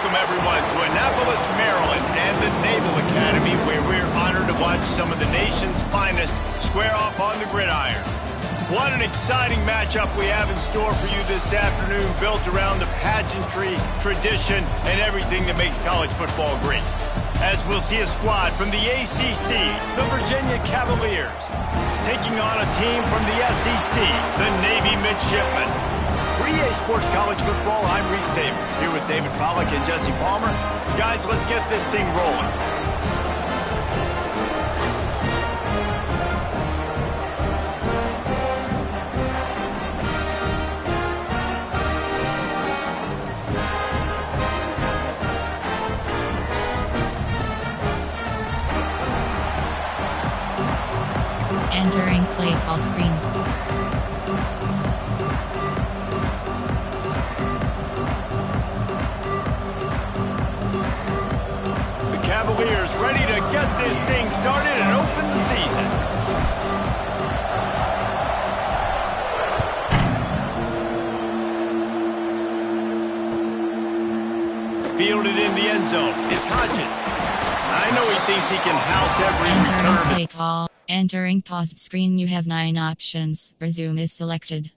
Welcome, everyone, to Annapolis, Maryland, and the Naval Academy, where we're honored to watch some of the nation's finest square off on the gridiron. What an exciting matchup we have in store for you this afternoon, built around the pageantry, tradition, and everything that makes college football great. As we'll see a squad from the ACC, the Virginia Cavaliers, taking on a team from the SEC, the Navy Midshipmen. For EA Sports College Football, I'm Reese Davis, here with David Pollack and Jesse Palmer. Guys, let's get this thing rolling. Entering play call screen. Cavaliers ready to get this thing started and open the season. Fielded in the end zone. It's Hodges. I know he thinks he can house every Entering return. play call. Entering paused screen. You have 9 options. Resume is selected.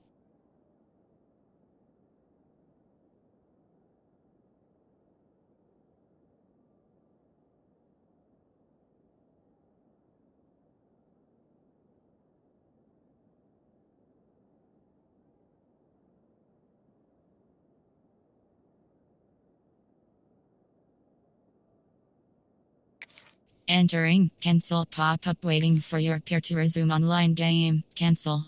Entering cancel pop-up waiting for your peer to resume online game. Cancel.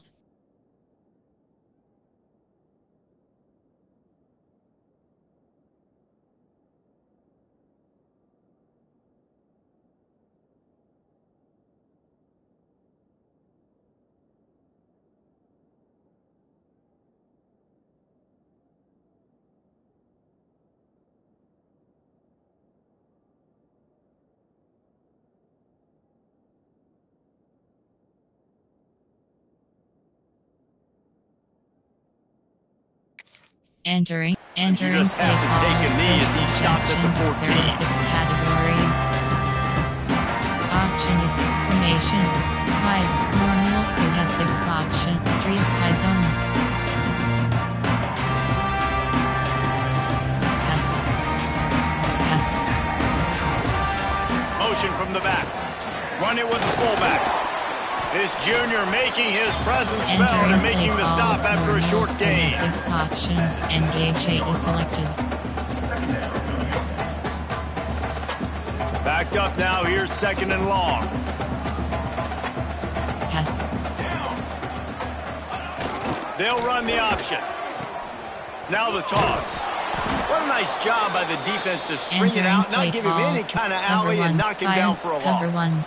Entering just play had to call. take a knee as he First stopped at the suggestions. 14. There are 6 categories. Option is formation. 5 normal. You have 6 option. 3 is sky zone. Pass. Pass. Motion from the back. Run it with the fullback. This junior making his presence felt and making the stop after a short gain. 6 options. Engage 8 is selected. Backed up now, here's second and long. Pass. They'll run the option. Now the toss. What a nice job by the defense to string it out, not give him any kind of alley and knock him down for a Cover loss. 1.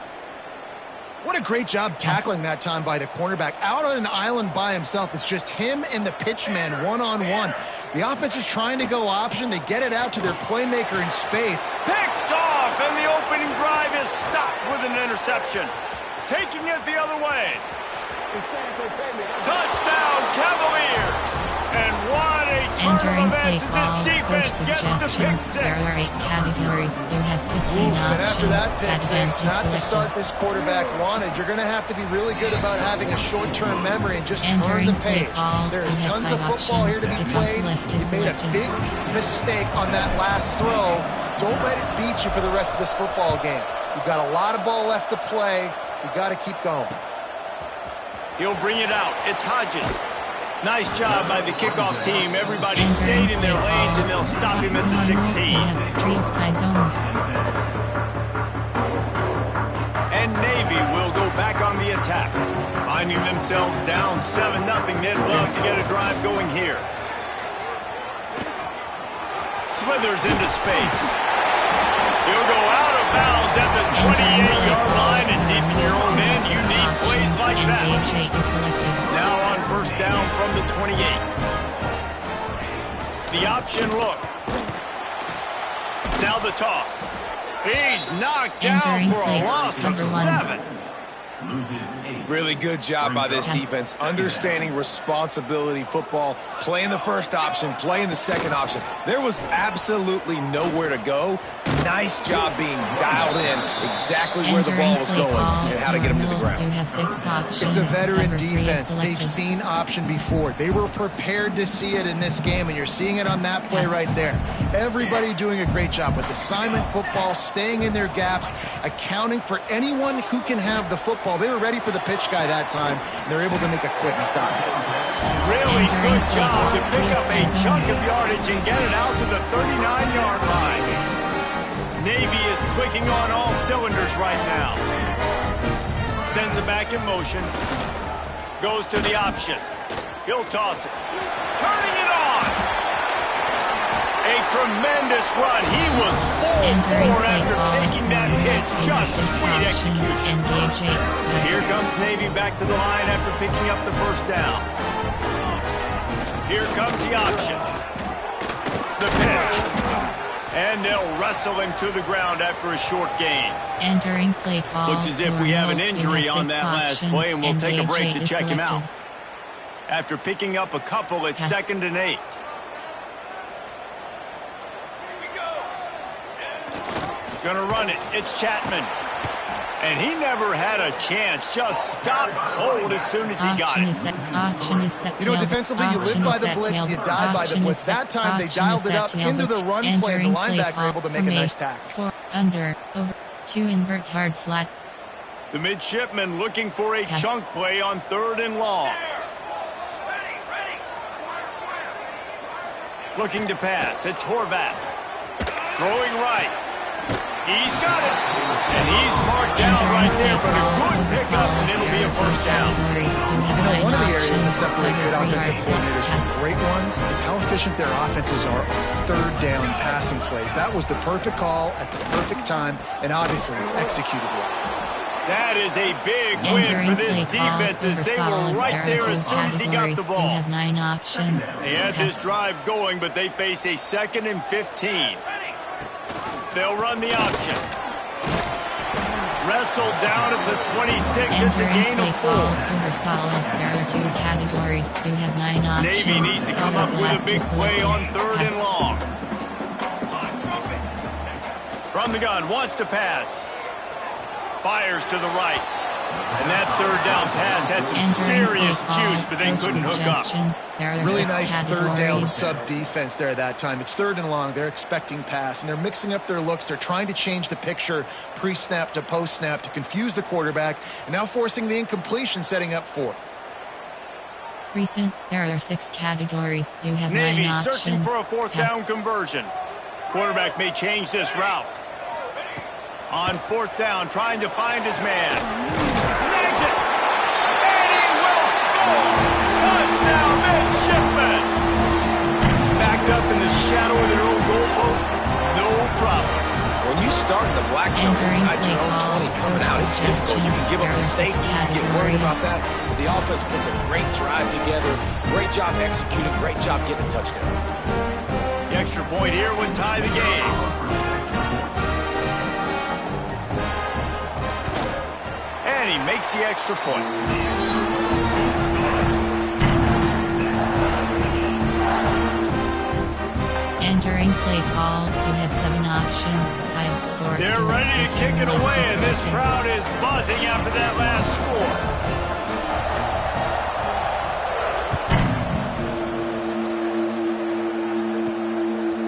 What a great job tackling that time by the cornerback. Out on an island by himself. It's just him and the pitchman one-on-one. The offense is trying to go option. They get it out to their playmaker in space. Picked off, and the opening drive is stopped with an interception. Taking it the other way. Touchdown, Cavaliers! And what a turn Entering of play events as call. this Coach defense gets the pick suggestions. There are 8 six. categories. You have 15 And after options. that pick six, Advanced is not the selected. start this quarterback wanted. You're going to have to be really good about having a short-term memory and just turn Entering the play page. call. There is You have tons of 5 football here to be options. played. Kickoff left You is made a selected. big mistake on that last throw. Don't let it beat you for the rest of this football game. You've got a lot of ball left to play. You've got to keep going. He'll bring it out. It's Hodges. Nice job by the kickoff team. Everybody Entering stayed in their play lanes, call. and they'll stop him at Cover the 1. 16. You have 3 is sky zone. And Navy will go back on the attack. Finding themselves down 7-0. They'd love to get a drive going here. Slithers into space. He'll go out of bounds at the 28-yard line, and deep in your own end, you need plays like that. Engage 8 is selected. Now on first down from the 28. The option look. Now the toss. He's knocked down Entering for a play, loss of number 1. 7. Loses Really good job by this defense, understanding responsibility football, playing the first option, playing the second option. There was absolutely nowhere to go. Nice job being dialed in exactly where the ball was going and how to get him to the ground. You have 6 options. It's a veteran defense. They've seen option before. They were prepared to see it in this game, and you're seeing it on that play right there. Everybody doing a great job with assignment football, staying in their gaps, accounting for anyone who can have the football. They were ready for the pitch guy that time, and they're able to make a quick stop. Really good job to pick up a chunk of yardage and get it out to the 39-yard line. Navy is clicking on all cylinders right now. Sends it back in motion. Goes to the option. He'll toss it. Turning it on. A tremendous run. He was full forward after taking that pitch. Just sweet execution. Here comes Navy back to the line after picking up the first down. Here comes the option. The pitch. And they'll wrestle him to the ground after a short gain. Entering play call. Looks as if we have an injury on that last play, and we'll take a break to check him out. After picking up a couple, it's 2nd and 8. Gonna run it. It's Chapman. And he never had a chance. Just stopped cold as soon as he got it. Option is set. You know, defensively, you live by the blitz, you die by the blitz. That time, they dialed it up into the run play, and the linebacker were able to make a nice tackle. 4 under, over, 2 invert hard flat. The midshipman looking for a chunk play on 3rd and long. Looking to pass. It's Horvat. Throwing right. He's got it. And he's marked down right there, but a good pickup, and it'll be a first down. You know, one of the areas that separate good offensive coordinators from great ones is how efficient their offenses are on 3rd down passing plays. That was the perfect call at the perfect time, and obviously executed well. That is a big win for this defense, as they were right there as soon as he got the ball. They have 9 options. They had this drive going, but they face a 2nd and 15. They'll run the option. Wrestled down at the 26. It's a gain of 4. Over solid. There are 2 categories. You have 9 options. Navy needs to come up with a big play on 3rd and long. From the gun, wants to pass. Fires to the right. And that 3rd down pass had some serious juice, but they couldn't hook up. Really nice 3rd down sub-defense there that time. It's 3rd and long. They're expecting pass, and they're mixing up their looks. They're trying to change the picture pre-snap to post-snap to confuse the quarterback, and now forcing the incompletion, setting up 4th. Recent, there are 6 categories. You have 9 Navy options. searching for a 4th down conversion. Quarterback may change this route. On 4th down, trying to find his man. Snags it! And he will score! Touchdown, midshipman! Backed up in the shadow of their own goalpost, no problem. When you start in the black zone inside your own 20 coming out, it's difficult. You can give up a safety, you get worried about that. The offense puts a great drive together. Great job executing, great job getting a touchdown. The extra point here would tie the game. And he makes the extra point. Entering play call, you have 7 options, 5, 4. They're ready to kick it away, and this crowd is buzzing after that last score.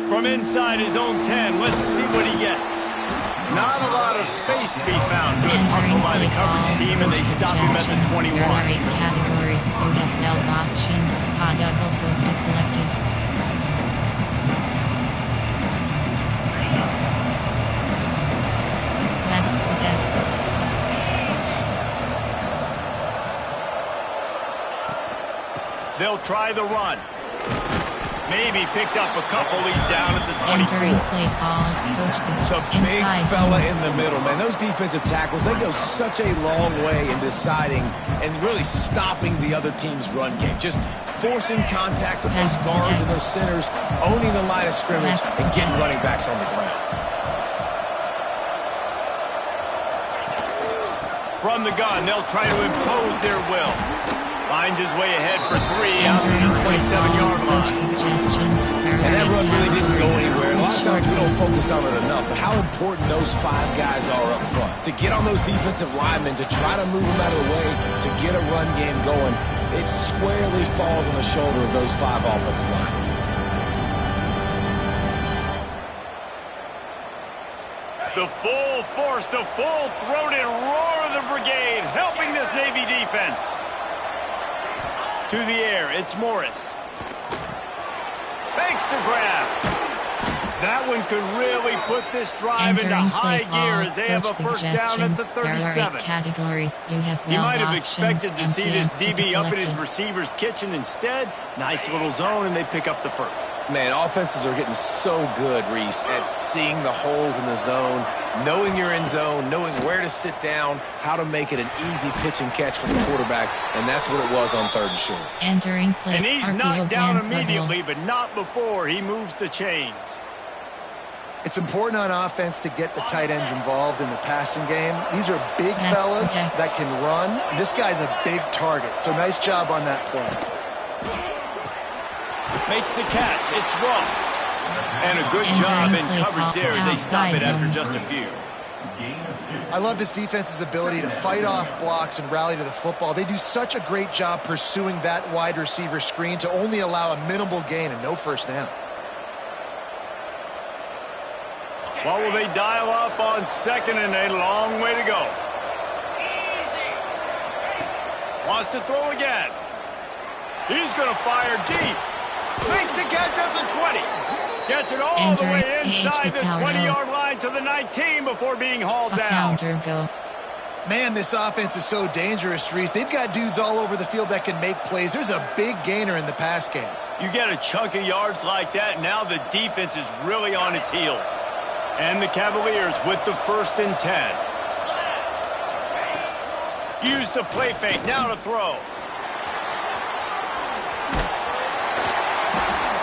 From inside his own 10, let's see what he gets. Not a lot of space to be found. Good hustle by the coverage team, and they stop him at the 21. There are 8 categories. You have 12 options. Double post is selected. Max protect. They'll try the run. Maybe picked up a couple. He's down at the 24. Entering play call. The big fella in the middle, man. Those defensive tackles, they go such a long way in deciding and really stopping the other team's run game. Just forcing contact with those guards and those centers, owning the line of scrimmage, and getting running backs on the ground. From the gun, they'll try to impose their will. Finds his way ahead for 3 out to the 27-yard line. And that run really didn't go anywhere. A lot of times we don't focus on it enough, but how important those 5 guys are up front. To get on those defensive linemen, to try to move them out of the way, to get a run game going, it squarely falls on the shoulder of those 5 offensive linemen. The full force, the full-throated roar of the brigade, helping this Navy defense. To the air, it's Morris. Makes the grab. That one could really put this drive into high gear as they have a first down at the 37. Categories. You have he might have expected to see this DB up in his receiver's kitchen. Instead, nice little zone, and they pick up the first. Man, offenses are getting so good, Reese, at seeing the holes in the zone, knowing you're in zone, knowing where to sit down, how to make it an easy pitch and catch for the quarterback, and that's what it was on 3rd and short. Entering play. And he's knocked down immediately, but not before he moves the chains. It's important on offense to get the tight ends involved in the passing game. These are big fellas that can run. This guy's a big target, so nice job on that play. Makes the catch. It's Ross. And a good job in coverage there as they stop it after just a few. I love this defense's ability to fight off blocks and rally to the football. They do such a great job pursuing that wide receiver screen to only allow a minimal gain and no first down. What will they dial up on 2nd and a long way to go? Wants to throw again. He's going to fire deep. Makes the catch at the 20. Gets it all the way inside the 20-yard line to the 19 before being hauled down. Man, this offense is so dangerous, Reese. They've got dudes all over the field that can make plays. There's a big gainer in the pass game. You get a chunk of yards like that, now the defense is really on its heels. And the Cavaliers with the 1st and 10. Use the play fake, now to throw.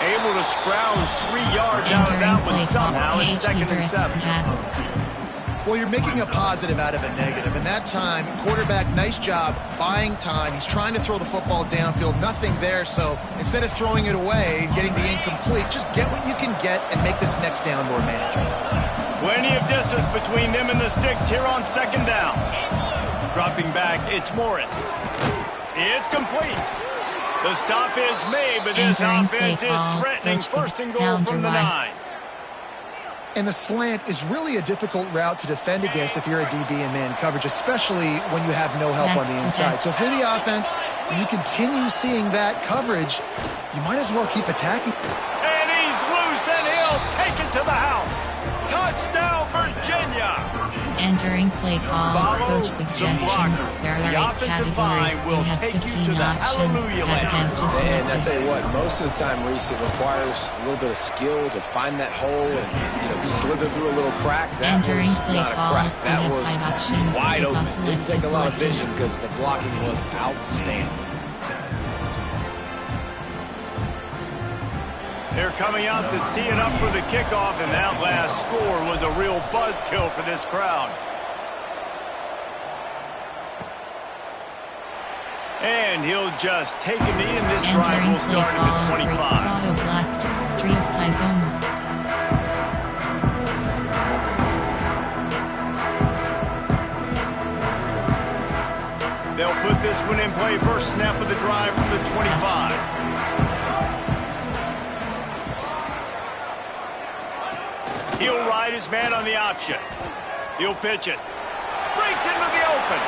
Able to scrounge 3 yards out of that one somehow. It's 2nd and 7. Well, you're making a positive out of a negative. And that time, quarterback, nice job buying time. He's trying to throw the football downfield. Nothing there. So instead of throwing it away, getting the incomplete, just get what you can get and make this next down more manageable. Plenty of distance between them and the sticks here on 2nd down. Dropping back, it's Morris. It's complete. The stop is made, but this offense is threatening 1st and goal from the 9. And the slant is really a difficult route to defend against if you're a DB in man coverage, especially when you have no help on the inside. So if you're the offense and you continue seeing that coverage, you might as well keep attacking. And he's loose, and he'll take it to the house. Touchdown, Virginia! Entering play call, coach suggestions. There are 8 categories. You have 15 options. And I tell you what, most of the time, Reese, it requires a little bit of skill to find that hole and slither through a little crack. That was not a crack. That was wide open. Didn't take a lot of vision because the blocking was outstanding. They're coming out to tee it up for the kickoff, and that last score was a real buzzkill for this crowd. And he'll just take a knee, and this drive will start at the 25. They'll put this one in play. First snap of the drive from the 25. He'll ride his man on the option. He'll pitch it. Breaks into the open.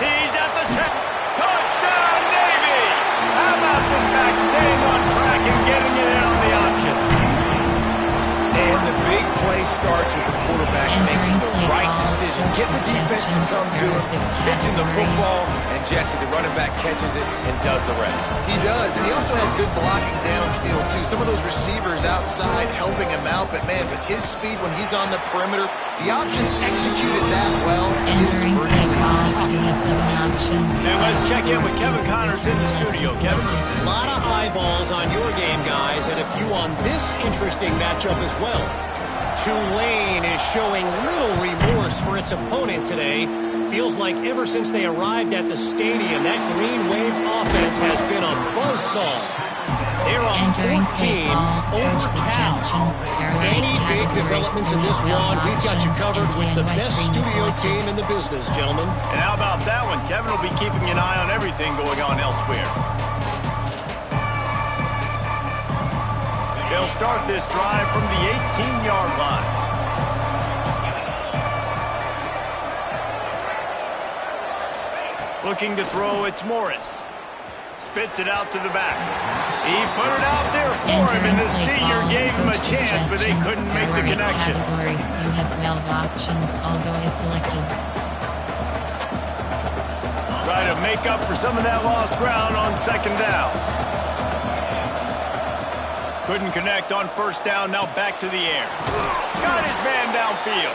He's at the 10. Touchdown, Navy! How about this back staying on track and getting it in on the option? And the big play starts with the quarterback making the right decision. Get the defense to come to him, pitching the football, and Jesse, the running back, catches it and does the rest. He does, and he also had good blocking downfield, too. Some of those receivers outside helping him out, but, man, with his speed when he's on the perimeter, the options executed that well. Entering play call, you have 7 options. And let's check in with Kevin Connors in the studio. Kevin? A lot of eyeballs on your game, guys, and a few on this interesting matchup as well. Tulane is showing little remorse for its opponent today. Feels like ever since they arrived at the stadium, that Green Wave offense has been a buzzsaw. They're on 14 over Cal. Any big developments in this one, we've got you covered with the best studio team in the business, gentlemen. And how about that one? Kevin will be keeping an eye on everything going on elsewhere. They'll start this drive from the 18-yard line. Looking to throw, it's Morris. Spits it out to the back. He put it out there for him, and the senior gave him a chance, but they couldn't make the connection. You have 12 options. Algo is selected. Try to make up for some of that lost ground on second down. Couldn't connect on first down, now back to the air. Got his man downfield.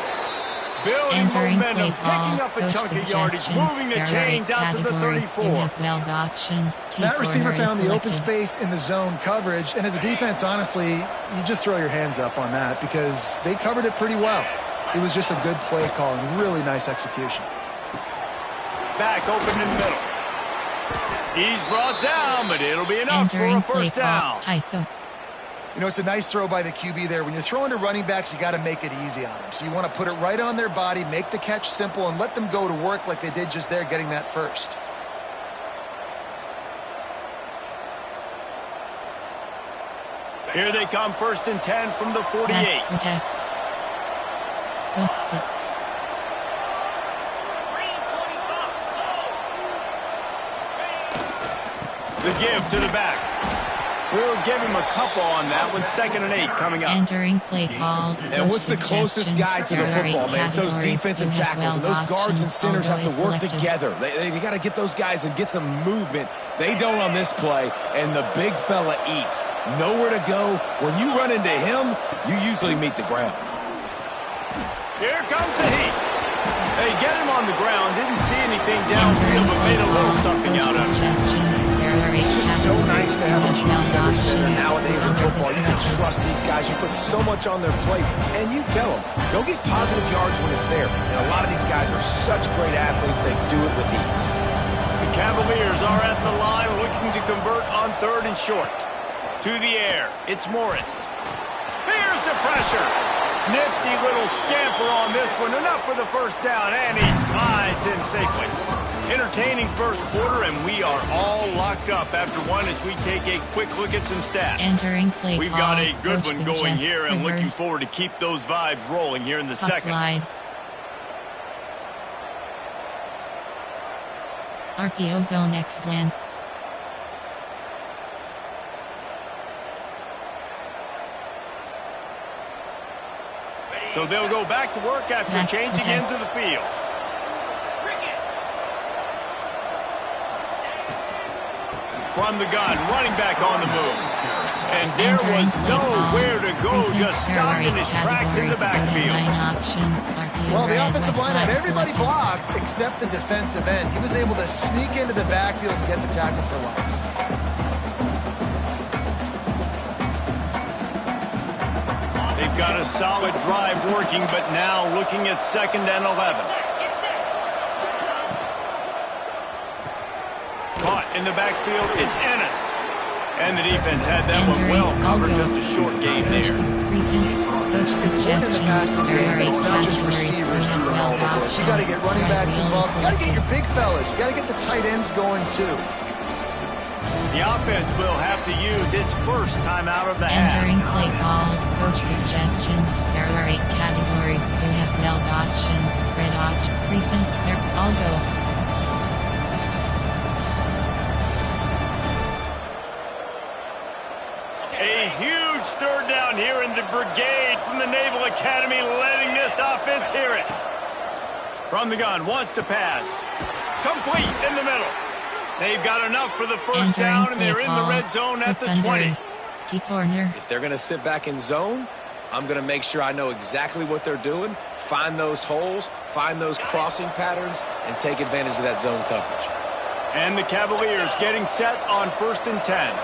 Building momentum, picking up a chunk of yardage, moving the chains out to the 34. That receiver found the open space in the zone coverage, and as a defense, honestly, you just throw your hands up on that because they covered it pretty well. It was just a good play call and really nice execution. Back open in the middle. He's brought down, but it'll be enough for a first down. ISO. You know, it's a nice throw by the QB there. When you're throwing to running backs, you got to make it easy on them. So you want to put it right on their body, make the catch simple, and let them go to work like they did just there, getting that first. Here they come, 1st and 10 from the 48. Let's protect. Posts it. The give to the back. We'll give him a couple on that one. 2nd and 8 coming up. Entering play call. And what's the closest guy to the football, man? It's those defensive tackles, and those guards and centers have to work together. They got to get those guys and get some movement. They don't on this play, and the big fella eats. Nowhere to go. When you run into him, you usually meet the ground. Here comes the heat. They get him on the ground. Didn't see anything downfield, but made a little something out of it. It's just so nice to have a QB under center nowadays in football. You can trust these guys. You put so much on their plate, and you tell them, go get positive yards when it's there. And a lot of these guys are such great athletes, they do it with ease. The Cavaliers are at the line looking to convert on 3rd and short. To the air, it's Morris. Here's the pressure. Nifty little scamper on this one. Enough for the first down, and he slides in safely. Entertaining first quarter, and we are all locked up after one as we take a quick look at some stats. Entering play We've got a good one going here, and looking forward to keep those vibes rolling here in the second. Slide. RPO zone X glance. So they'll go back to work after changing into the field. From the gun, running back on the move. And there was nowhere to go, just stopped in his tracks in the backfield. Well, the offensive line had everybody blocked except the defensive end. He was able to sneak into the backfield and get the tackle for loss. They've got a solid drive working, but now looking at 2nd and 11. Caught in the backfield, it's Ennis. And the defense had that one well covered, just a short game there. It's not just receivers doing all the work. You got to get running backs involved. You got to get your big fellas. You got to get the tight ends going too. The offense will have to use its first time out of the half. Entering play call, coach suggestions. There are 8 categories. You have 12 options. Red option, recent, I'll go. A huge third down here in the brigade from the Naval Academy, letting this offense hear it. From the gun, wants to pass. Complete in the middle. They've got enough for the first down, and they're in the red zone at the 20. T-corner. If they're going to sit back in zone, I'm going to make sure I know exactly what they're doing, find those holes, find those crossing patterns, and take advantage of that zone coverage. And the Cavaliers getting set on 1st and 10.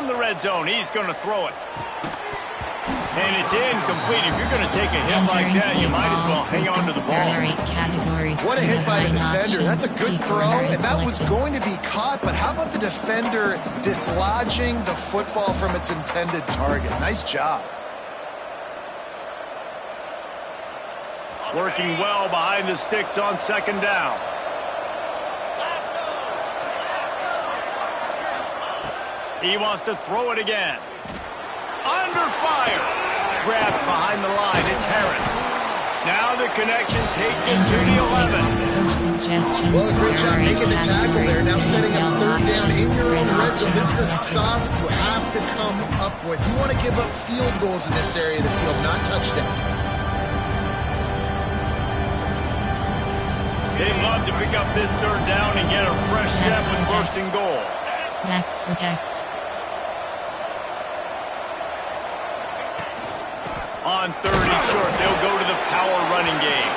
from the red zone. He's going to throw it. And it's incomplete. If you're going to take a hit like that, you might as well hang on to the ball. What a hit by the defender. That's a good throw, and that was going to be caught, but how about the defender dislodging the football from its intended target? Nice job. Working well behind the sticks on second down. He wants to throw it again. Under fire. Grabbed behind the line. It's Harris. Now the connection takes him to the 11. Well, a great job making the tackle there. Now setting up third down in your own red zone. This is a stop you have to come up with. You want to give up field goals in this area of the field, not touchdowns. They'd love to pick up this third down and get a fresh set with first and goal. Max protect. On third and short, they'll go to the power running game.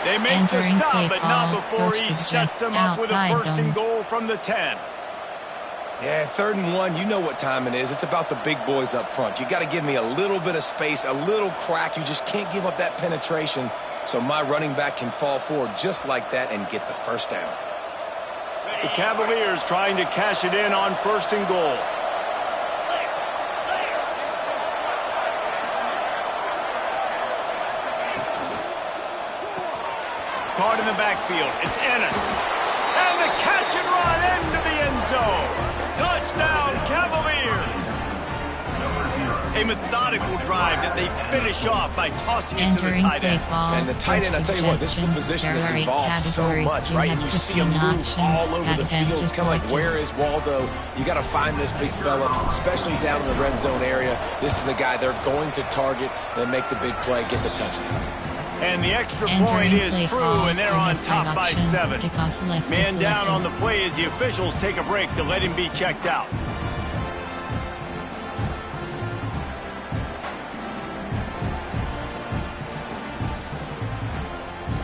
They make the stop, but not before he sets them up with a first and goal from the 10. Yeah, 3rd and 1, you know what time it is. It's about the big boys up front. You got to give me a little bit of space, a little crack. You just can't give up that penetration so my running back can fall forward just like that and get the first down. The Cavaliers trying to cash it in on first and goal. Caught in the backfield. It's Ennis. And the catch and run into the end zone. Touchdown, Cavaliers. A methodical drive that they finish off by tossing it to the tight end. And the tight end, I tell you what, this is a position that's involved so much, right? And you see him move all over the field. It's kind of like, where is Waldo? You got to find this big fella, especially down in the red zone area. This is the guy they're going to target and make the big play, get the touchdown. And the extra point is true, and they're on top by 7. Man down on the play as the officials take a break to let him be checked out.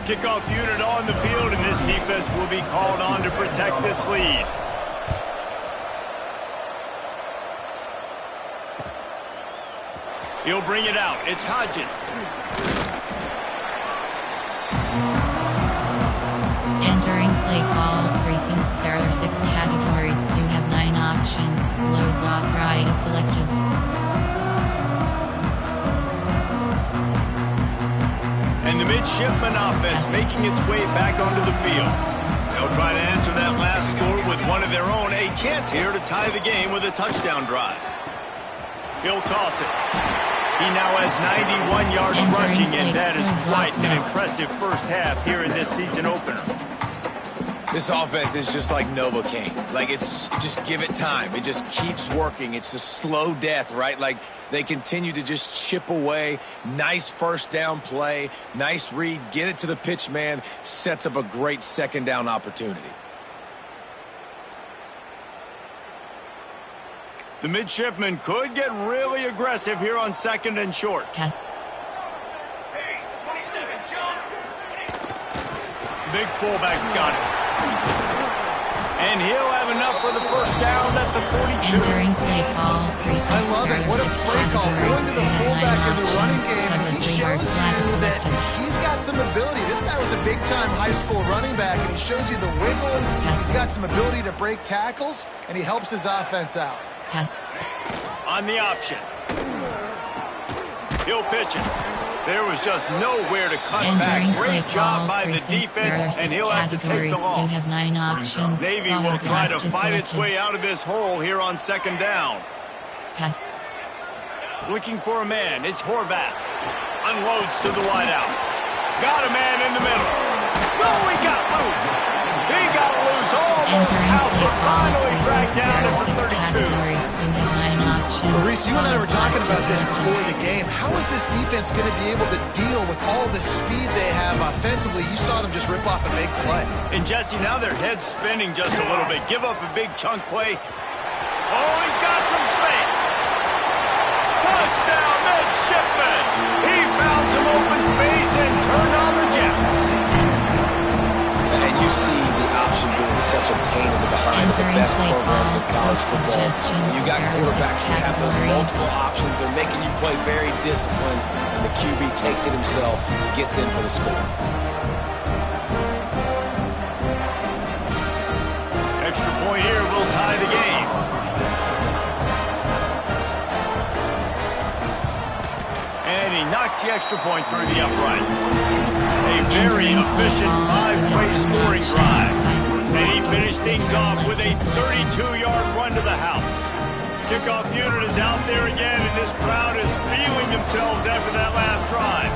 Kickoff unit on the field, and this defense will be called on to protect this lead. He'll bring it out. It's Hodges. Entering play call, recent, there are 6 categories, you have 9 options, load block right is selected. And the midshipman offense making its way back onto the field. They'll try to answer that last score with one of their own, a chance here to tie the game with a touchdown drive. He'll toss it. He now has 91 yards rushing, and that is quite an impressive first half here in this season opener. This offense is just like Novocaine. Like, it's just give it time. It just keeps working. It's a slow death, right? Like, they continue to just chip away. Nice first down play. Nice read. Get it to the pitch man. Sets up a great second down opportunity. The midshipman could get really aggressive here on second and short. Yes. Big fullback's got it. And he'll have enough for the first down at the 42. Entering play call, I love it. What a play call. Going to the fullback in the running game. He shows you that he's got some ability. This guy was a big-time high school running back, and he shows you the wiggle. He's got some ability to break tackles, and he helps his offense out. Yes. On the option. He'll pitch it. There was just nowhere to cut back. Great job by the defense, and he'll have to take the loss. You have 9 options. Navy will try to fight its way out of this hole here on second down. Pass. Looking for a man. It's Horvath. Unloads to the wideout. Got a man in the middle. Oh, he got loose. He got loose. Almost out to finally drag down at the 32. Reese, you and I were talking about this before the game. How is this defense going to be able to deal with all the speed they have offensively? You saw them just rip off a big play. And Jesse, now their head's spinning just a little bit. Give up a big chunk play. Oh, he's got some space. Touchdown, midshipman. He found some open space and turned on the Jets. And you see the option being such such a pain in the behind of the best programs in college football. You got quarterbacks that have those multiple options. They're making you play very disciplined, and the QB takes it himself and gets in for the score. Extra point here will tie the game. And he knocks the extra point through the uprights. A very efficient 5-play scoring drive. And he finished things off with a 32-yard run to the house. Kickoff unit is out there again, and this crowd is feeling themselves after that last drive.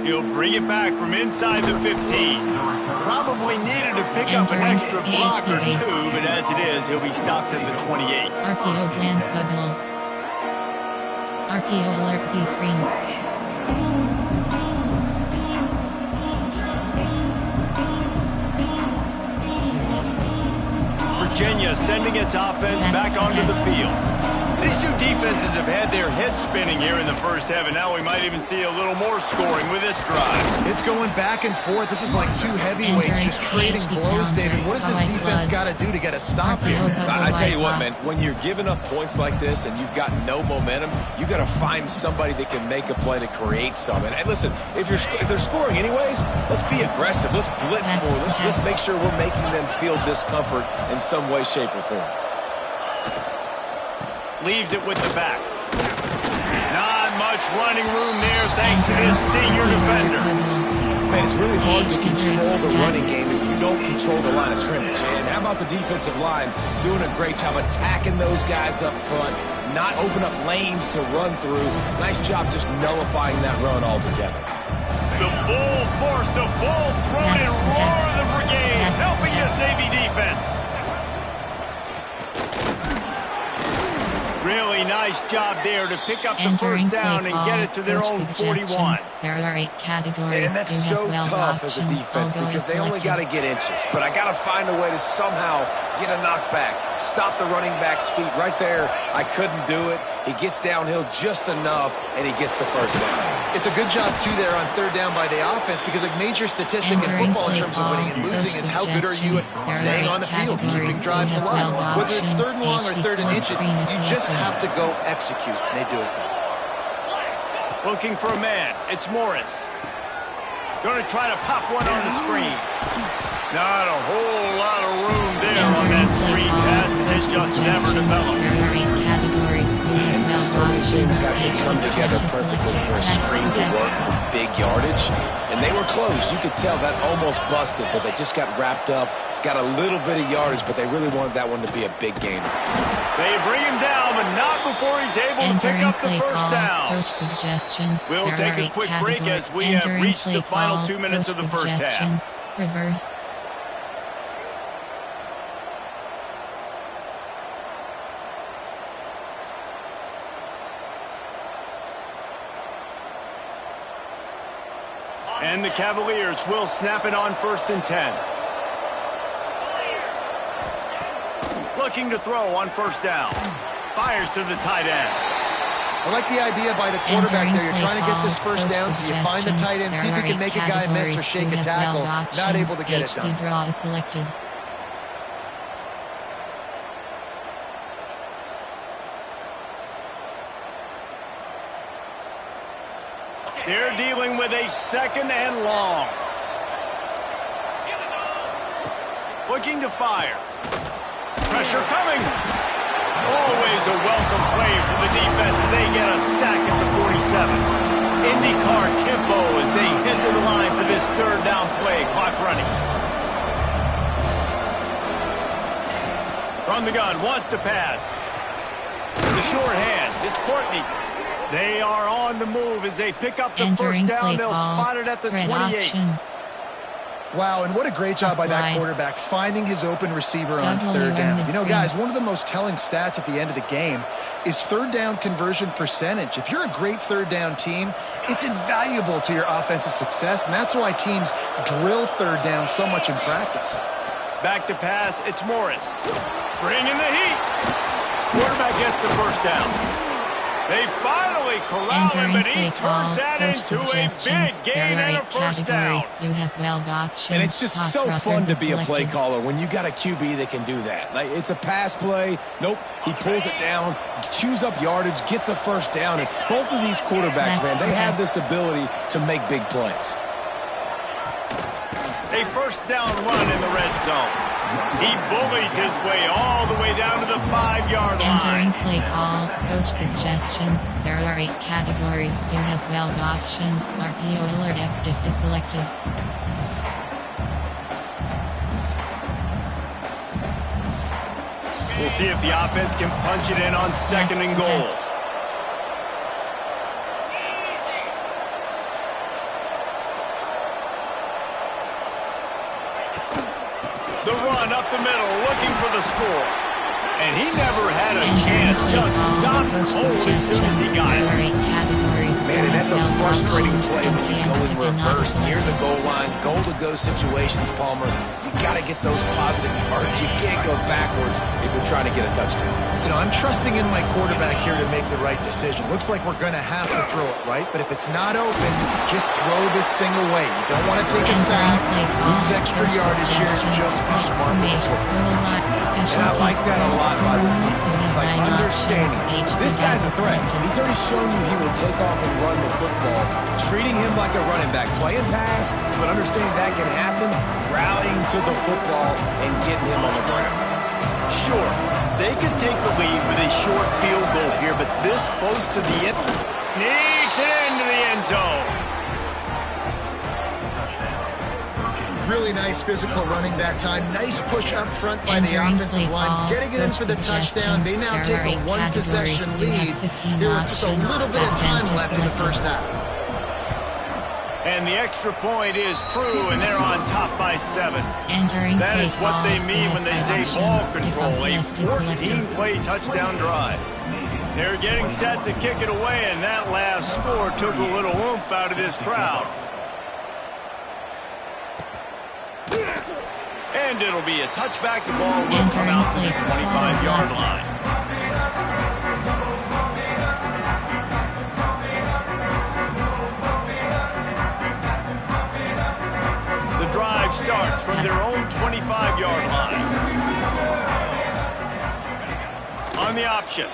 He'll bring it back from inside the 15. Probably needed to pick up an extra block or two, but as it is, he'll be stopped at the 28. RPO glance bubble. RPO alert Z-screen. Virginia sending its offense back onto the field. These two defenses have had their heads spinning here in the first half, and now we might even see a little more scoring with this drive. It's going back and forth. This is like two heavyweights just trading blows, David. What does this defense got to do to get a stop here? I tell you what, man, when you're giving up points like this and you've got no momentum, you got to find somebody that can make a play to create something. And listen, if they're scoring anyways, let's be aggressive. Let's blitz more. Let's make sure we're making them feel discomfort in some way, shape, or form. Leaves it with the back. Not much running room there thanks to this senior defender. Man, it's really hard to control the running game if you don't control the line of scrimmage. And how about the defensive line doing a great job attacking those guys up front, not open up lanes to run through. Nice job just nullifying that run altogether. The full force, the full throated roar of the brigade, helping this Navy defense. Really nice job there to pick up the first down and get it to their own 41. There are 8 categories. And that's so tough as a defense because they only got to get inches. But I got to find a way to somehow get a knockback, stop the running back's feet. Right there, I couldn't do it. He gets downhill just enough, and he gets the first down. It's a good job, too, there on third down by the offense because a major statistic in football in terms of winning and losing is how good are you at staying on the field, keeping drives alive. Whether it's third and long or third and inch, you just have to go execute. And they do it. Looking for a man. It's Morris. Going to try to pop one on the screen. Not a whole lot of room there on that screen pass. It just never developed. And so many things have to come together perfectly for a screen to work for big yardage. And they were close. You could tell that almost busted, but they just got wrapped up, got a little bit of yardage, but they really wanted that one to be a big gainer. They bring him down, but not before he's able to pick up the first down. Coach suggestions. We'll take a quick break as we have reached the final 2 minutes of the first half. Reverse. And the Cavaliers will snap it on 1st and 10. Looking to throw on 1st down. Fires to the tight end. I like the idea by the quarterback there. You're trying to get this first down, so you find the tight end, see if he can make a guy miss or shake a tackle. Not able to get it done. Draw is selected. They're dealing with a 2nd and long. Looking to fire. Pressure coming. Always a welcome play for the defense as they get a sack at the 47. IndyCar tempo as they hit to the line for this 3rd down play. Clock running. From the gun, wants to pass. The short hands. It's Courtney. They are on the move as they pick up the first down. They'll spot it at the 28. Wow, and what a great job by that quarterback, finding his open receiver on 3rd down. You know, guys, one of the most telling stats at the end of the game is 3rd down conversion percentage. If you're a great 3rd down team, it's invaluable to your offensive success, and that's why teams drill 3rd down so much in practice. Back to pass, it's Morris. Bringing the heat. Quarterback gets the first down. They finally corral him, but he turns that into a big gain and a first down. You have 12 options. And it's just so fun to be a play caller when you got a QB that can do that. Like, it's a pass play. Nope, he pulls it down, chews up yardage, gets a first down. And both of these quarterbacks, man, they have this ability to make big plays. A first down run in the red zone. He bullies his way all the way down to the 5-yard line. Entering play call, coach suggestions. There are 8 categories. You have 12 options. RPO alert X if deselected. We'll see if the offense can punch it in on second and goal. The run up the middle, looking for the score. And he never had a chance, just stopped cold as soon as he got it. Man, and that's a frustrating play when you go in reverse near the goal line, goal-to-go situations, Palmer. You got to get those positive yards. You can't go backwards if you're trying to get a touchdown. You know, I'm trusting in my quarterback here to make the right decision. Looks like we're going to have to throw it, right? But if it's not open, just throw this thing away. You don't want to take a sack, lose extra yardage here, just be smart with the football. And I like that a lot by this defense. Like, understanding this guy's a threat. He's already shown you he will take off and run the football, treating him like a running back, playing pass, but understanding that can happen, rallying to the football and getting him on the ground. Sure, they could take the lead with a short field goal here, but this close to the end, sneaks it into the end zone. Really nice physical running that time. Nice push up front by the offensive line. Getting it in for the touchdown. They now take a 1-possession lead here with just a little bit of time left in the first half. And the extra point is true, and they're on top by 7. That is what they mean when they say ball control, a 14-play touchdown drive. They're getting set to kick it away, and that last score took a little oomph out of this crowd. And it'll be a touchback. The ball will come out to the 25-yard line. The drive starts from their own 25-yard line. On the option.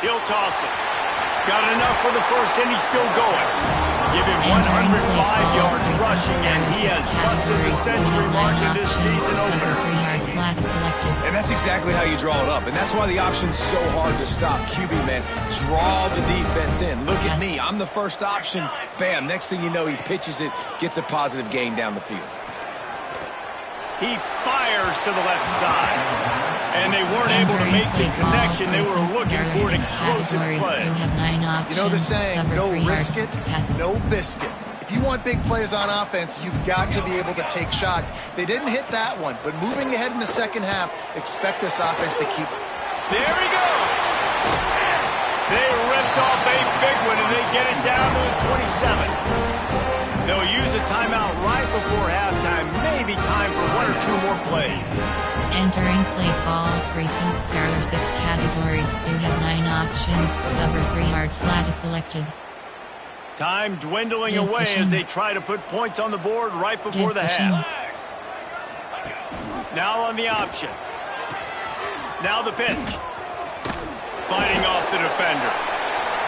He'll toss it. Got enough for the first, and he's still going. Give him 105 yards rushing, and he has busted the century mark in this season opener. And that's exactly how you draw it up. And that's why the option's so hard to stop. QB, man, draw the defense in. Look at me. I'm the first option. Bam. Next thing you know, he pitches it, gets a positive gain down the field. He fires to the left side. And they weren't able to make the connection. They were looking for an explosive play. You know the saying, no risk it, no biscuit. If you want big plays on offense, you've got to be able to take shots. They didn't hit that one, but moving ahead in the second half, expect this offense to keep. There he goes. They ripped off a big one, and they get it down to the 27. They'll use a timeout right before halftime. Maybe time for 1 or 2 more plays. Entering play call, recent, there are 6 categories. You have 9 options. Cover 3-yard flat is selected. Time dwindling away as they try to put points on the board right before the half. Now on the option. Now the pitch. Fighting off the defender.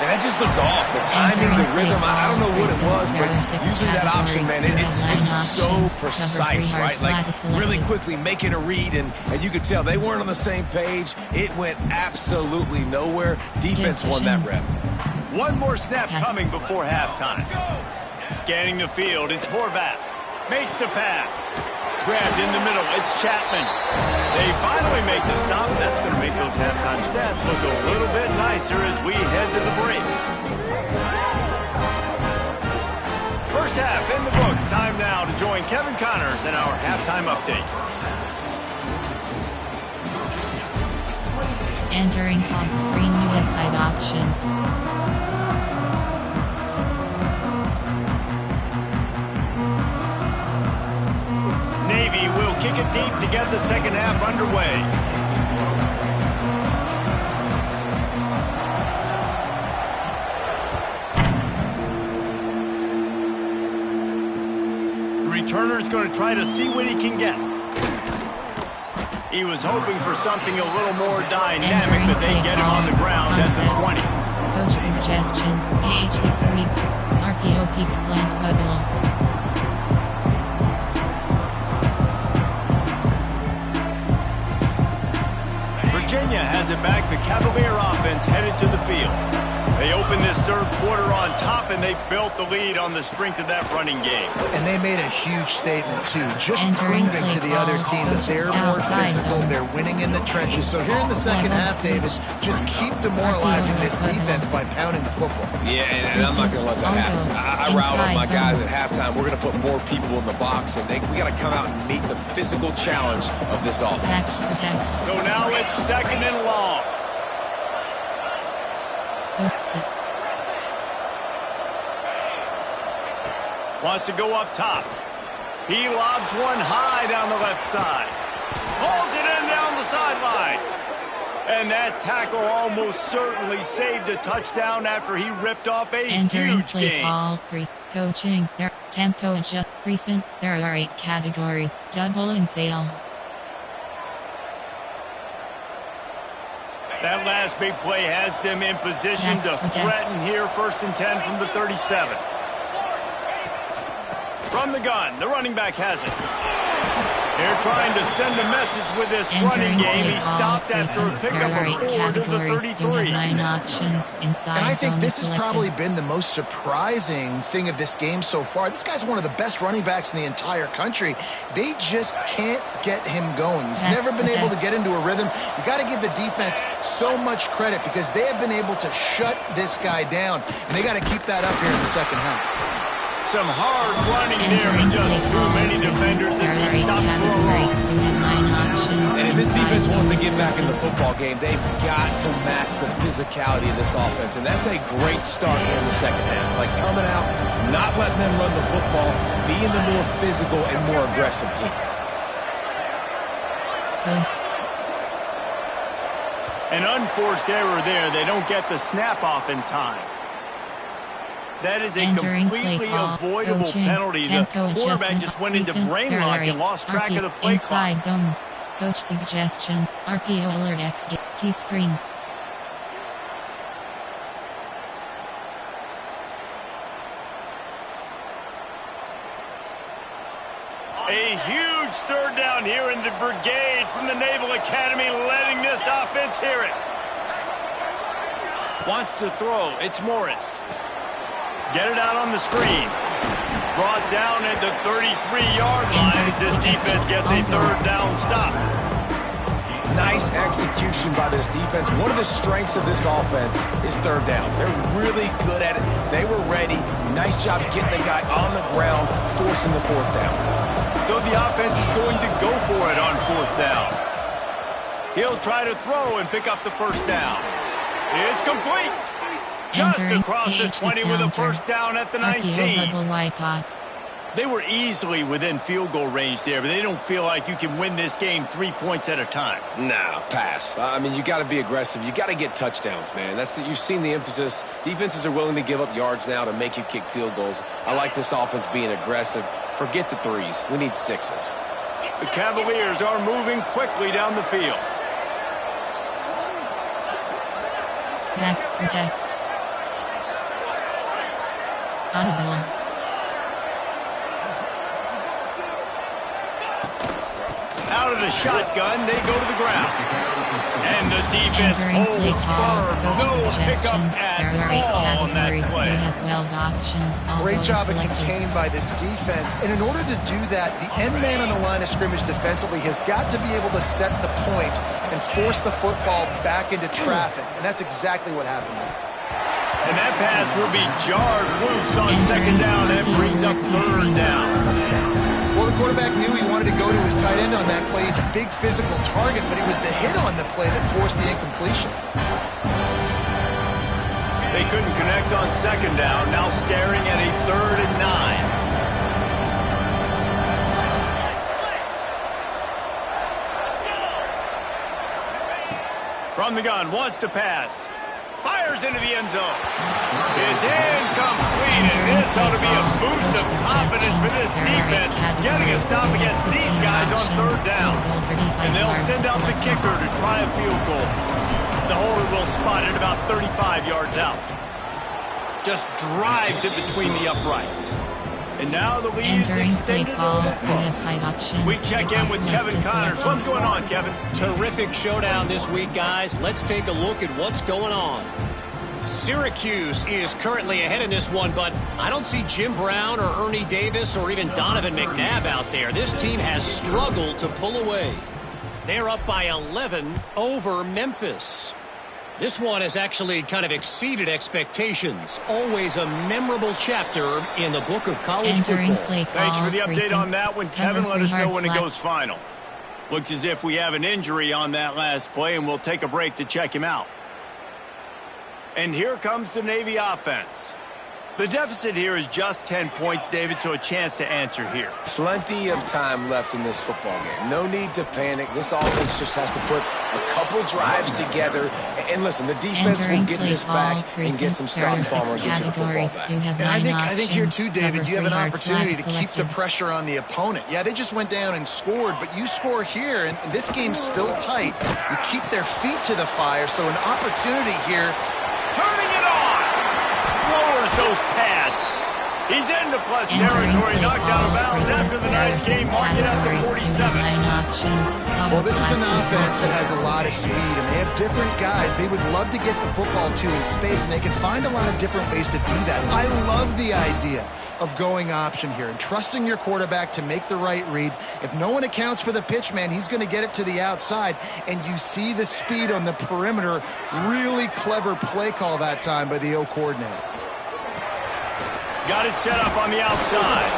And that just looked off. The timing, the rhythm, I don't know what it was, but usually that option, man, it's so precise, right? Like, really quickly making a read, and you could tell they weren't on the same page. It went absolutely nowhere. Defense won that rep. One more snap coming before halftime. Scanning the field, it's Horvath. Makes the pass. Grabbed in the middle, it's Chapman. They finally make the stop, and that's going to make those halftime stats look a little bit nicer as we head to the break. First half in the books. Time now to join Kevin Connors in our halftime update. Entering pause screen, you have 5 options. Navy will kick it deep to get the second half underway. returner's going to try to see what he can get. He was hoping for something a little more dynamic, but they get him on the ground at the 20. Coach suggestion, AHP sweep, RPO peak slant bubble. Virginia has it back. The Cavalier offense headed to the field. They opened this third quarter on top, and they built the lead on the strength of that running game. And they made a huge statement, too, just proving to the other team that they're more physical, they're winning in the trenches. So here in the second half, David, just keep demoralizing this defense by pounding the football. Yeah, and I'm not going to let that happen. I riled up my guys at halftime. We're going to put more people in the box, and we got to come out and meet the physical challenge of this offense. So now it's second and long. Wants to go up top. He lobs one high down the left side. Pulls it in down the sideline. And that tackle almost certainly saved a touchdown after he ripped off a huge gain. Call, coaching, their tempo adjust, recent, there are 8 categories, double and sale. That last big play has them in position to threaten here, 1st and 10 from the 37. From the gun, the running back has it. They're trying to send a message with this running game. He stopped after a pickup of 4 to the 33. 9 options inside. And I think this has probably been the most surprising thing of this game so far. This guy's one of the best running backs in the entire country. They just can't get him going. He's never been able to get into a rhythm. You got to give the defense so much credit because they have been able to shut this guy down, and they got to keep that up here in the second half. Some hard running there, but just too many defenders as he stopped for a roll. And if this defense wants to get back in the football game, they've got to match the physicality of this offense. And that's a great start here in the second half. Like coming out, not letting them run the football, being the more physical and more aggressive team. An unforced error there. They don't get the snap off in time. That is a completely avoidable penalty. The quarterback just went into brain lock and lost track of the play clock. Zone. Coach suggestion, RPO alert XT screen. A huge third down here in the brigade from the Naval Academy, letting this offense hear it. Wants to throw. It's Morris. Get it out on the screen. Brought down at the 33-yard line as this defense gets a third down stop. Nice execution by this defense. One of the strengths of this offense is third down. They're really good at it. They were ready. Nice job getting the guy on the ground, forcing the fourth down. So the offense is going to go for it on 4th down. He'll try to throw and pick up the first down. It's complete. Just across the 20 with a first down at the 19. They were easily within field goal range there, but they don't feel like you can win this game 3 points at a time. No, pass. I mean, you got to be aggressive. You got to get touchdowns, man. You've seen the emphasis. Defenses are willing to give up yards now to make you kick field goals. I like this offense being aggressive. Forget the 3s. We need 6s. The Cavaliers are moving quickly down the field. Max protect. Audible. Out of the shotgun, they go to the ground. And the defense holds firm. No pickup at all on that play. Great job of contained by this defense. And in order to do that, the end man on the line of scrimmage defensively has got to be able to set the point and force the football back into traffic. And that's exactly what happened there. And that pass will be jarred loose on second down. That brings up third down. Well, the quarterback knew he wanted to go to his tight end on that play. He's a big physical target, but it was the hit on the play that forced the incompletion. They couldn't connect on second down. Now staring at a 3rd and 9. From the gun, wants to pass. Fires into the end zone. It's incomplete, and this ought to be a boost of confidence for this defense, getting a stop against these guys on third down. And they'll send out the kicker to try a field goal. The holder will spot it about 35 yards out. Just drives it between the uprights. And now the lead is extended a little further. We check in with Kevin Connors. What's going on, Kevin? Terrific showdown this week, guys. Let's take a look at what's going on. Syracuse is currently ahead in this one, but I don't see Jim Brown or Ernie Davis or even Donovan McNabb out there. This team has struggled to pull away. They're up by 11 over Memphis. This one has actually kind of exceeded expectations. Always a memorable chapter in the book of college football. Thanks for the update on that one, Kevin. Let us know when it goes final. Looks as if we have an injury on that last play, and we'll take a break to check him out. And here comes the Navy offense. The deficit here is just 10 points, David, so a chance to answer here. Plenty of time left in this football game. No need to panic. This offense just has to put a couple drives together. And listen, the defense will get this back and get some stops on or get you the football back. And I think here too, David, you have an opportunity to keep the pressure on the opponent. Yeah, they just went down and scored, but you score here, and this game's still tight. You keep their feet to the fire, so an opportunity here. Turning it on! Lowers those pads. He's into plus territory, knocked out of bounds after the nice game, marked it at the 47. Well, this is an offense that has a lot of speed, and they have different guys they would love to get the football to in space, and they can find a lot of different ways to do that. I love the idea of going option here and trusting your quarterback to make the right read. If no one accounts for the pitch man, he's going to get it to the outside, and you see the speed on the perimeter. Really clever play call that time by the O coordinator. Got it set up on the outside.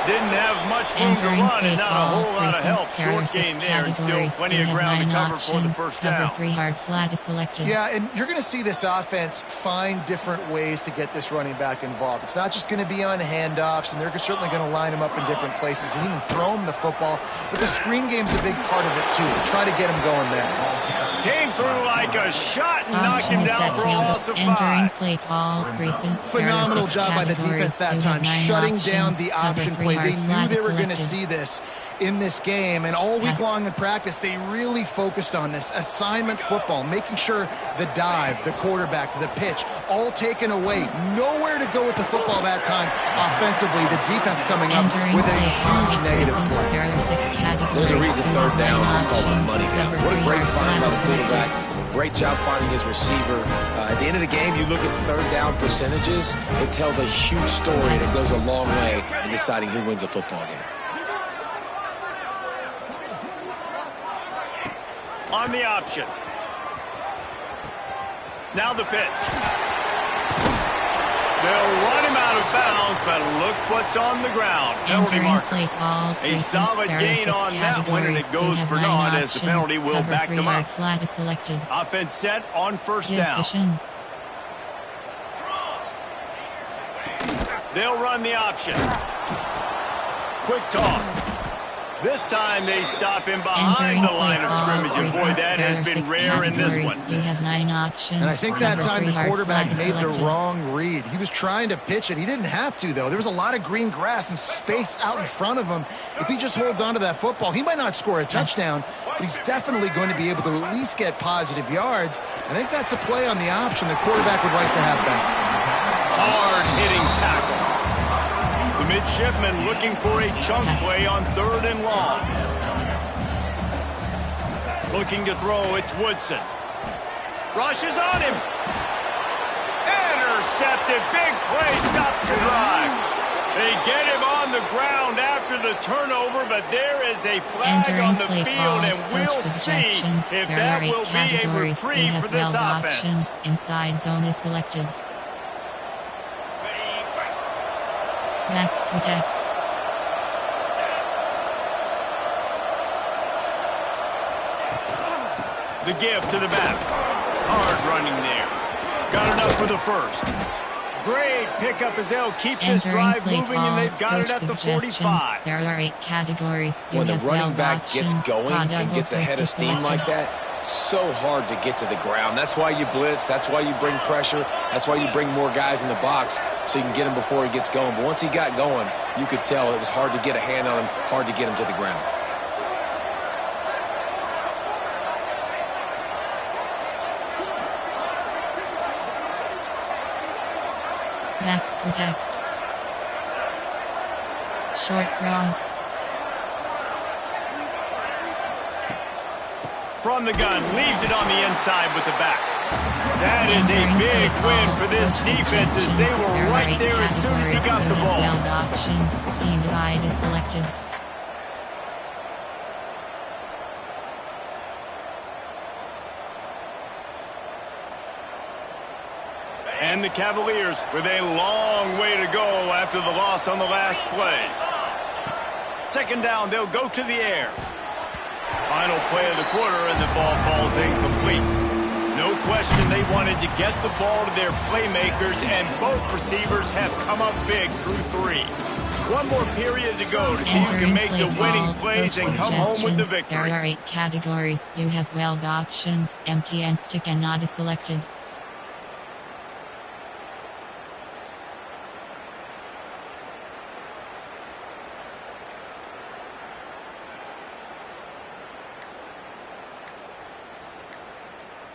Didn't have much room to run and not a whole lot of help. Short gain there and still plenty of ground to cover for the first down. Cover 3 hard flat is selected. Yeah, and you're going to see this offense find different ways to get this running back involved. It's not just going to be on handoffs, and they're certainly going to line him up in different places and even throw him the football. But the screen game's a big part of it, too. Try to get him going there. Came through like a shot and knocked him down for a loss of 5. Entering play call, recent. Phenomenal job by the defense that time, shutting down the option play. They knew they were going to see this in this game, and all week long in practice, they really focused on this assignment football, making sure the dive, the quarterback, the pitch, all taken away. Nowhere to go with the football that time. Offensively, the defense coming up with a huge negative play. There's a reason third down is called the money down. What a great find by the quarterback. Great job finding his receiver. At the end of the game, you look at third down percentages. It tells a huge story, and it goes a long way in deciding who wins a football game. On the option. Now the pitch. They'll run him out of bounds, but look what's on the ground. Penalty marker. A solid gain on that one, and it goes for naught as the penalty will back them up. Offense set on first down. They'll run the option. Quick toss. This time they stop him behind the line of scrimmage, and boy, that has been rare in this one. You have 9 options. And I think that time the quarterback made the wrong read. He was trying to pitch it. He didn't have to, though. There was a lot of green grass and space out in front of him. If he just holds on to that football, he might not score a touchdown, but he's definitely going to be able to at least get positive yards. I think that's a play on the option the quarterback would like to have back. Hard-hitting tackle. The midshipman looking for a chunk play on 3rd and long. Looking to throw, it's Woodson. Rushes on him. Intercepted. Big play, stops the drive. They get him on the ground after the turnover, but there is a flag on the field, and we'll see if that will be a reprieve for this offense. Inside zone is selected. Max protect. The give to the back. Hard running there. Got enough for the first. Great pickup as they'll keep this drive moving, and they've got it at the 45. There are 8 categories. When the running back gets going and gets ahead of steam like that, so hard to get to the ground. That's why you blitz. That's why you bring pressure. That's why you bring more guys in the box so you can get him before he gets going. But once he got going, you could tell it was hard to get a hand on him, hard to get him to the ground. Max protect. Short cross. From the gun, leaves it on the inside with the back. That is a big win for this defense as they were right there as soon as he got the ball. Held options, seemed guide is selected. And the Cavaliers with a long way to go after the loss on the last play. Second down, they'll go to the air. Final play of the quarter, and the ball falls incomplete. No question they wanted to get the ball to their playmakers, and both receivers have come up big through 3. One more period to go to see who can make the winning plays and come home with the victory. There are 8 categories. You have 12 options, empty and stick and not is selected.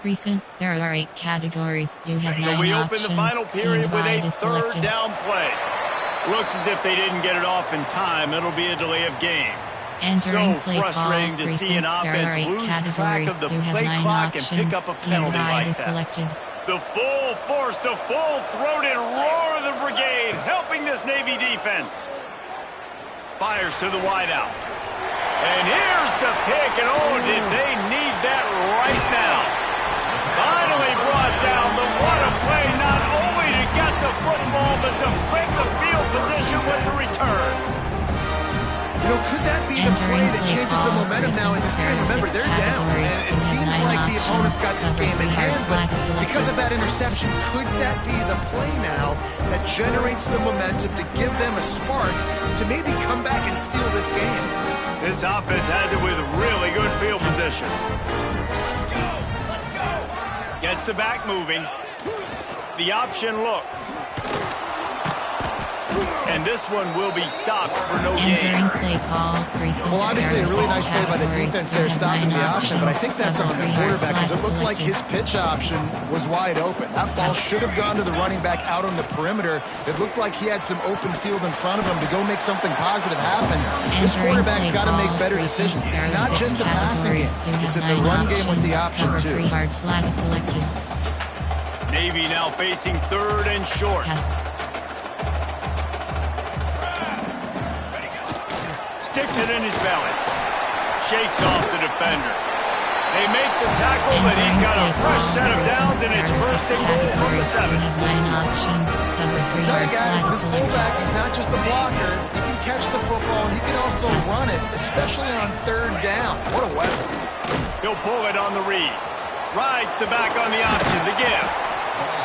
Recent, there are 8 categories. You have 9 options. So we open the final period with a third down play. Looks as if they didn't get it off in time. It'll be a delay of game. Entering So frustrating to see an offense lose track of the play clock and pick up a penalty like that. The full force, the full-throated roar of the brigade helping this Navy defense. Fires to the wideout. And here's the pick, and oh, did they need that right now. Finally brought down, the what a play, not only to get the football, but to flip the field position with the return. You know, could that be the play that changes the momentum now in this game? Remember, they're down, and it seems like the opponent's got this game in hand, but because of that interception, could that be the play now that generates the momentum to give them a spark to maybe come back and steal this game? This offense has it with really good field position. Gets the back moving. The option look. And this one will be stopped for no gain. Well, obviously a really nice play by the defense there stopping the option, but I think that's on the quarterback because it looked like his pitch option was wide open. That ball should have gone to the running back out on the perimeter. It looked like he had some open field in front of him to go make something positive happen. This quarterback's got to make better decisions. It's not just the passing game. It's in the run game with the option, too. Navy now facing third and short. Sticks it in his belly. Shakes off the defender. They make the tackle, but he's got a fresh set of downs, and it's first and goal from the 7. I tell you guys, this fullback is not just a blocker. He can catch the football, and he can also run it, especially on third down. What a weapon. He'll pull it on the read. Rides the back on the option, the give.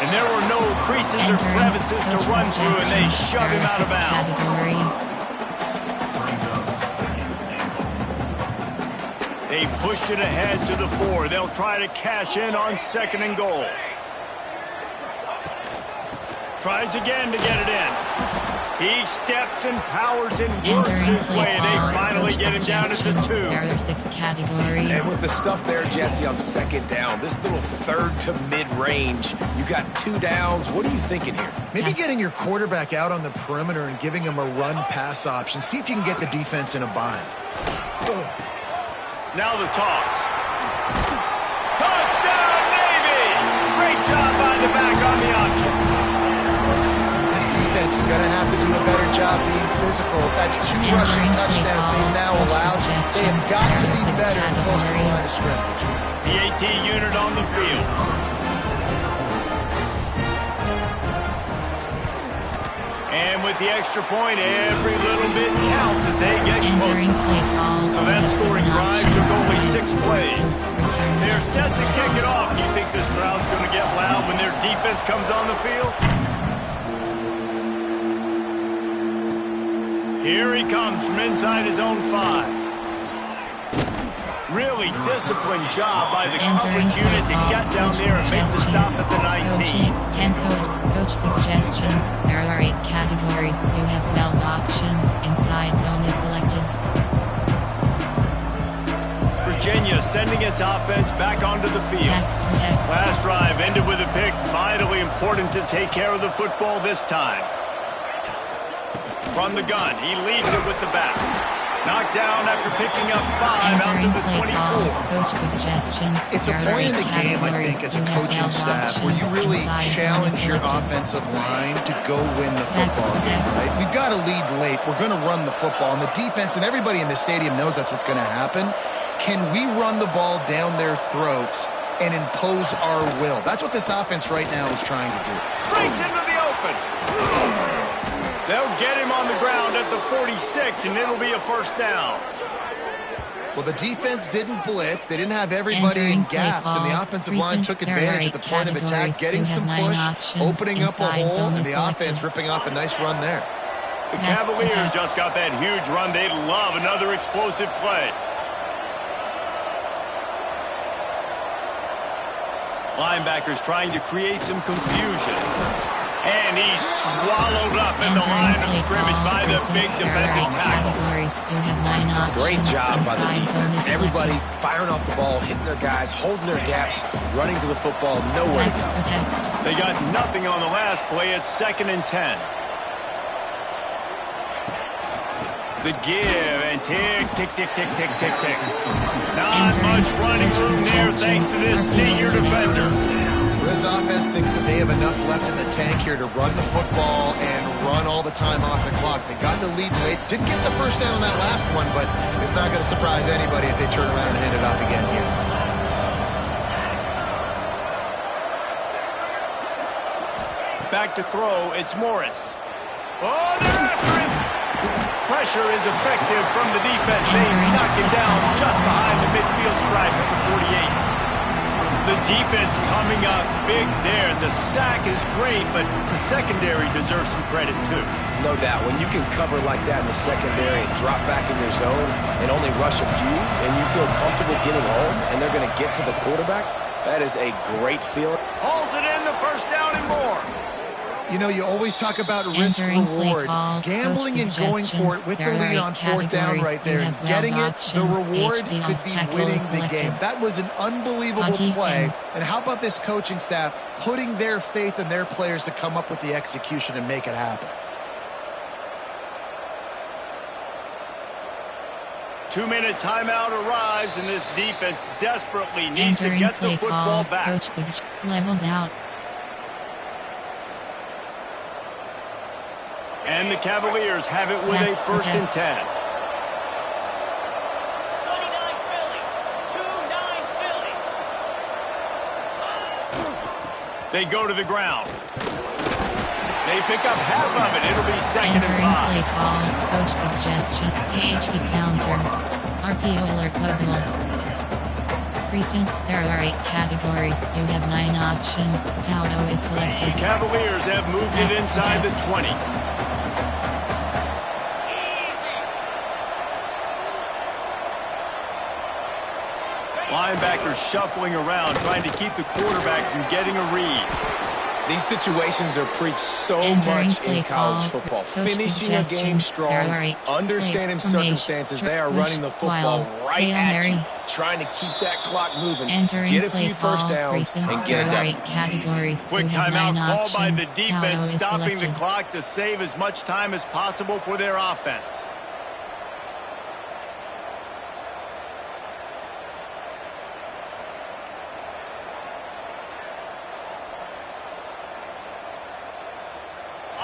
And there were no creases or crevices to run through, and they shove him out of bounds. They pushed it ahead to the 4. They'll try to cash in on second and goal. Tries again to get it in. He steps and powers and works his way, and they finally get him down at the 2. There are 6 categories. And with the stuff there, Jesse, on second down, this little third to mid-range, you got 2 downs. What are you thinking here? Maybe getting your quarterback out on the perimeter and giving him a run-pass option. See if you can get the defense in a bind. Now the toss. Touchdown, Navy! Great job by the back on the option. This defense is going to have to do a better job being physical. That's 2 rushing touchdowns they've now allowed. They have got to be better close to the line of scrimmage. The AT unit on the field. And with the extra point, every little bit counts as they get closer. So that scoring drive took only 6 plays. They're set to kick it off. Do you think this crowd's going to get loud when their defense comes on the field? Here he comes from inside his own 5. Really disciplined job by the coverage unit to get down there and make the stop at the 19. Tempo. Coach suggestions. There are 8 categories. You have 12 options. Inside zone is selected. Virginia sending its offense back onto the field. Last drive ended with a pick. Vitally important to take care of the football this time. From the gun, he leaves it with the back. Knocked down after picking up 5 out to the 24. Coach suggestions. It's a point in the game, I think, as a coaching staff, where you really challenge your offensive line to go win the football game, right? We've got to lead late. We're going to run the football. And the defense and everybody in the stadium knows that's what's going to happen. Can we run the ball down their throats and impose our will? That's what this offense right now is trying to do. Brings into the open. They'll get him on the ground at the 46, and it'll be a first down. Well, the defense didn't blitz. They didn't have everybody in gaps, and the offensive line took advantage at the point of attack, getting some push, opening up a hole, and the offense ripping off a nice run there. The Cavaliers just got that huge run. They'd love another explosive play. Linebackers trying to create some confusion. And he's swallowed up in the line of scrimmage by the big defensive tackle. Great job by the defense. Everybody firing off the ball, hitting their guys, holding their gaps, running to the football, nowhere to go. They got nothing on the last play. It's 2nd and 10. The give and tick, tick, tick, tick, tick, tick, tick. Not much running room there thanks to this senior defender. This offense thinks that they have enough left in the tank here to run the football and run all the time off the clock. They got the lead late. Didn't get the first down on that last one, but it's not going to surprise anybody if they turn around and hand it off again here. Back to throw, it's Morris. Oh, they're after him! Pressure is effective from the defense. They knock him down just behind the midfield stripe at the 48. The defense coming up big there. The sack is great, but the secondary deserves some credit too. No doubt. When you can cover like that in the secondary and drop back in your zone and only rush a few, and you feel comfortable getting home, and they're going to get to the quarterback, that is a great feeling. Hauls it in, the first down and more. You know, you always talk about risk-reward. Gambling and going for it with the lead on 4th down right there. And getting it, the reward could be winning the game. That was an unbelievable play. And how about this coaching staff putting their faith in their players to come up with the execution and make it happen? 2-minute timeout arrives, and this defense desperately needs to get the football back. Coach levels out. And the Cavaliers have it with a 1st and 10. 29 Philly. They go to the ground. They pick up half of it. It'll be 2nd and 5. Play call. Coach suggestion. AHP counter. RPO alert bubble. Recent. There are 8 categories. You have 9 options. Auto is selected. The Cavaliers have moved it inside the 20. Linebackers shuffling around, trying to keep the quarterback from getting a read. These situations are preached so much in college football. Finishing a game strong, understanding circumstances. They are running the football right at you, trying to keep that clock moving, get a few first downs, and get a W. Quick timeout called by the defense, stopping the clock to save as much time as possible for their offense.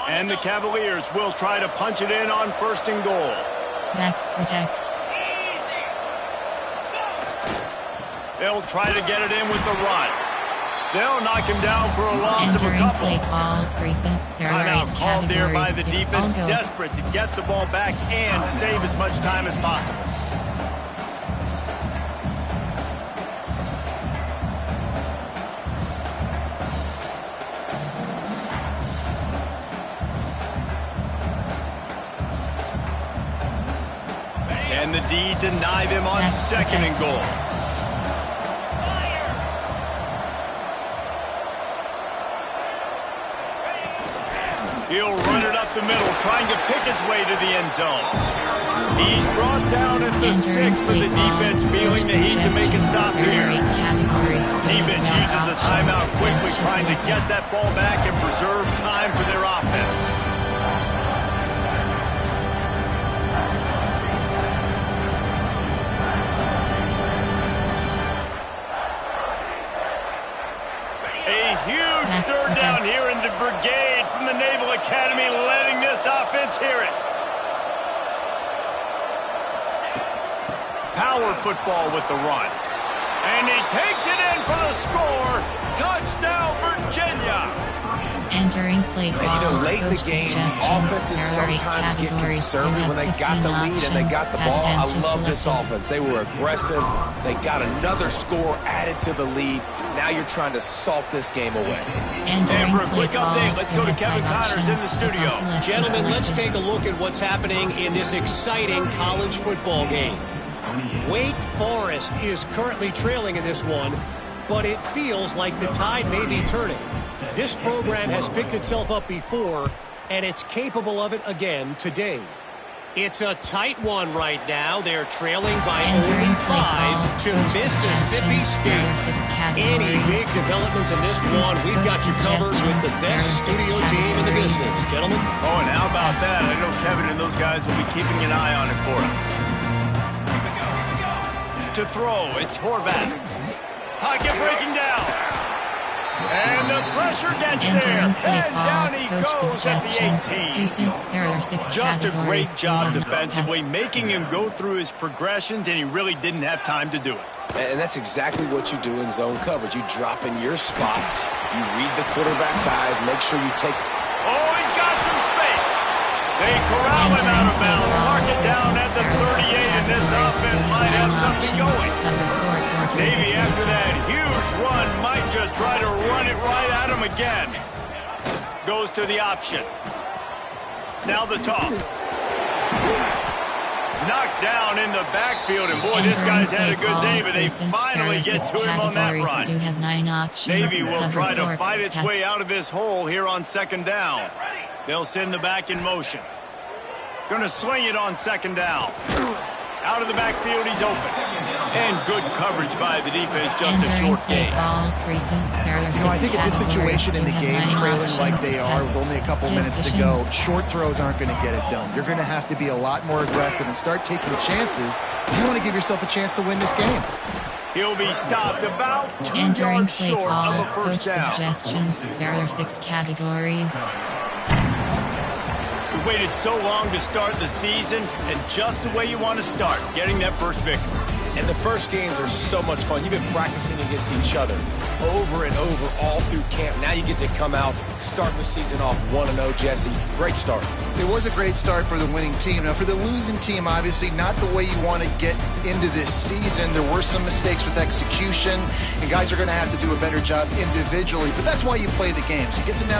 And the Cavaliers will try to punch it in on 1st and goal. Max protect. They'll try to get it in with the run. They'll knock him down for a loss of a couple. Play call. Recent. Timeout called there by the defense, desperate to get the ball back and save as much time as possible. And the D deny them on second and goal. He'll run it up the middle, trying to pick his way to the end zone. He's brought down at the 6 with the defense feeling the heat to make a stop here. Defense uses a timeout quickly, trying to get that ball back and preserve time for their offense. A huge third down here in the brigade from the Naval Academy, letting this offense hear it. Power football with the run. And he takes it in for the score. Touchdown, Virginia. Entering play call. Late in the game, offenses sometimes get conservative when they got the lead and they got the ball. I love this offense. They were aggressive. They got another score added to the lead. Now you're trying to salt this game away. And for a quick update, let's go to Kevin Connors in the studio. Gentlemen, let's take a look at what's happening in this exciting college football game. Wake Forest is currently trailing in this one, but it feels like the tide may be turning. This program has picked itself up before, and it's capable of it again today. It's a tight one right now. They're trailing by only 5 to Mississippi State. Any big developments in this one, we've got you covered with the best studio team in the business. Gentlemen? Oh, and how about that? I know Kevin and those guys will be keeping an eye on it for us. To throw, it's Horvath. Pocket breaking down. And the pressure gets there. And down he goes at the 18. Just a great job defensively, making him go through his progressions, and he really didn't have time to do it. And that's exactly what you do in zone coverage. You drop in your spots. You read the quarterback's eyes. Make sure you take... Oh, he's got some space. They corral him out of bounds. Mark it down at the 38, and this offense might have something going. Navy, after that huge run, might just try to run it right at him again. Goes to the option. Now the toss. Knocked down in the backfield, and boy, this guy's had a good day, but they finally get to him on that run. Navy will try to fight its way out of this hole here on second down. They'll send the back in motion. Gonna swing it on second down. Out of the backfield, he's open. And good coverage by the defense, just a short gain. I think in this situation in the game, trailing like they are with only a couple minutes to go, short throws aren't going to get it done. You're going to have to be a lot more aggressive and start taking chances if you want to give yourself a chance to win this game. He'll be stopped about 2 yards short of a first down. Suggestions. There are 6 categories. We waited so long to start the season, and just the way you want to start, getting that first victory. And the first games are so much fun. You've been practicing against each other over and over all through camp. Now you get to come out, start the season off 1-0, Jesse. Great start. It was a great start for the winning team. Now, for the losing team, obviously not the way you want to get into this season. There were some mistakes with execution, and guys are going to have to do a better job individually. But that's why you play the games. You get to now